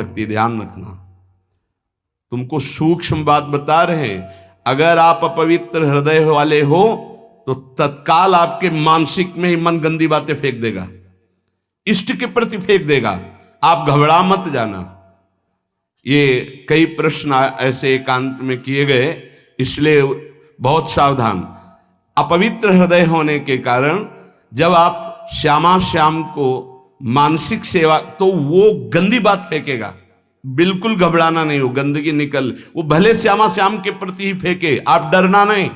सकती, ध्यान रखना। तुमको सूक्ष्म बात बता रहे हैं। अगर आप अपवित्र हृदय वाले हो तो तत्काल आपके मानसिक में ही मन गंदी बातें फेंक देगा, इष्ट के प्रति फेंक देगा। आप घबरा मत जाना। ये कई प्रश्न ऐसे एकांत में किए गए, इसलिए बहुत सावधान। अपवित्र हृदय होने के कारण जब आप श्यामा श्याम को मानसिक सेवा, तो वो गंदी बात फेंकेगा। बिल्कुल घबराना नहीं, हो गंदगी निकल, वो भले श्यामा श्याम के प्रति ही फेंके, आप डरना नहीं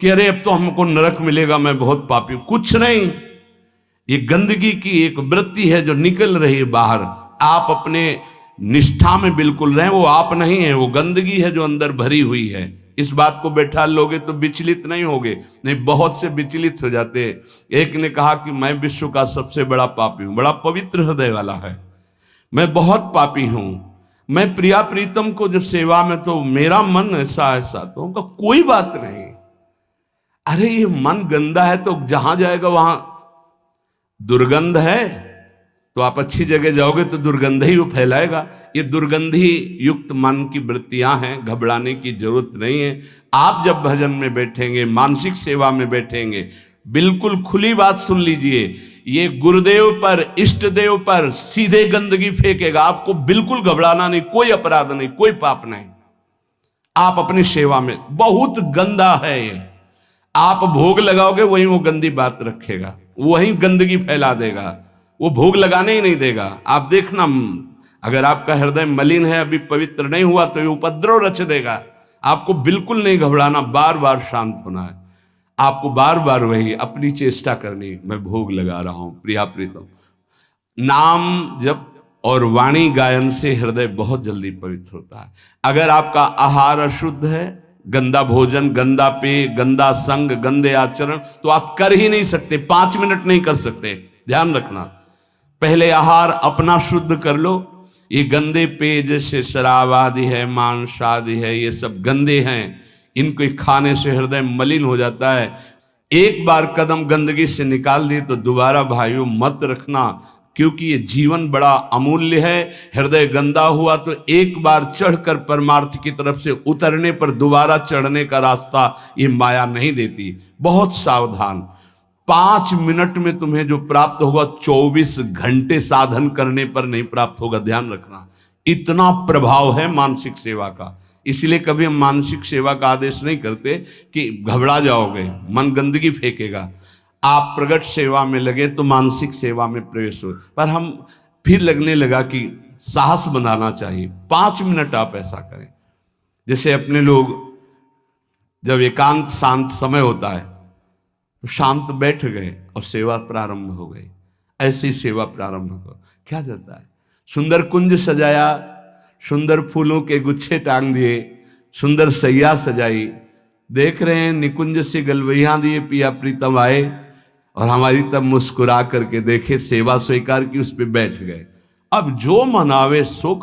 कि अरे अब तो हमको नरक मिलेगा, मैं बहुत पापी हूं। कुछ नहीं, ये गंदगी की एक वृत्ति है जो निकल रही है बाहर। आप अपने निष्ठा में बिल्कुल रहें, वो आप नहीं है, वो गंदगी है जो अंदर भरी हुई है। इस बात को बैठा लोगे तो विचलित नहीं होगे। नहीं, बहुत से विचलित हो जाते हैं। एक ने कहा कि मैं विश्व का सबसे बड़ा पापी हूं, बड़ा पवित्र हृदय वाला है, मैं बहुत पापी हूं, मैं प्रिया प्रीतम को जब सेवा में तो मेरा मन ऐसा ऐसा, तो उनका कोई बात नहीं। अरे ये मन गंदा है तो जहां जाएगा वहां दुर्गंध है, तो आप अच्छी जगह जाओगे तो दुर्गंध ही वो फैलाएगा। ये दुर्गंधी युक्त मन की वृत्तियां हैं, घबराने की जरूरत नहीं है। आप जब भजन में बैठेंगे, मानसिक सेवा में बैठेंगे, बिल्कुल खुली बात सुन लीजिए, ये गुरुदेव पर, इष्ट देव पर सीधे गंदगी फेंकेगा। आपको बिल्कुल घबराना नहीं, कोई अपराध नहीं, कोई पाप नहीं। आप अपनी सेवा में, बहुत गंदा है ये, आप भोग लगाओगे वहीं वो गंदी बात रखेगा, वहीं गंदगी फैला देगा, वो भोग लगाने ही नहीं देगा। आप देखना, अगर आपका हृदय मलिन है, अभी पवित्र नहीं हुआ, तो ये उपद्रव रच देगा। आपको बिल्कुल नहीं घबराना, बार बार शांत होना है। आपको बार बार वही अपनी चेष्टा करनी, मैं भोग लगा रहा हूं प्रिया प्रीतम। नाम जप और वाणी गायन से हृदय बहुत जल्दी पवित्र होता है। अगर आपका आहार अशुद्ध है, गंदा भोजन, गंदा पेय, गंदा संग, गंदे आचरण, तो आप कर ही नहीं सकते, 5 मिनट नहीं कर सकते। ध्यान रखना, पहले आहार अपना शुद्ध कर लो। ये गंदे पेय जैसे शराब आदि है, मांस आदि है, ये सब गंदे हैं, इनको खाने से हृदय मलिन हो जाता है। एक बार कदम गंदगी से निकाल दिए तो दोबारा भाइयों मत रखना, क्योंकि ये जीवन बड़ा अमूल्य है। हृदय गंदा हुआ तो एक बार चढ़कर परमार्थ की तरफ से उतरने पर दोबारा चढ़ने का रास्ता ये माया नहीं देती। बहुत सावधान। 5 मिनट में तुम्हें जो प्राप्त होगा 24 घंटे साधन करने पर नहीं प्राप्त होगा, ध्यान रखना। इतना प्रभाव है मानसिक सेवा का। इसलिए कभी हम मानसिक सेवा का आदेश नहीं करते कि घबरा जाओगे, मन गंदगी फेंकेगा। आप प्रगट सेवा में लगे तो मानसिक सेवा में प्रवेश हो, पर हम फिर लगने लगा कि साहस बनाना चाहिए। 5 मिनट आप ऐसा करें। जैसे अपने लोग जब एकांत शांत समय होता है तो शांत बैठ गए और सेवा प्रारंभ हो गई। ऐसी सेवा प्रारंभ हो, क्या जाता है, सुंदर कुंज सजाया, सुंदर फूलों के गुच्छे टांग दिए, सुंदर सैया सजाई, देख रहे हैं निकुंज से गलवैया दिए, पिया प्रीतम आए और हमारी तब मुस्कुरा करके देखे, सेवा स्वीकार की, उस पर बैठ गए। अब जो मनावे सो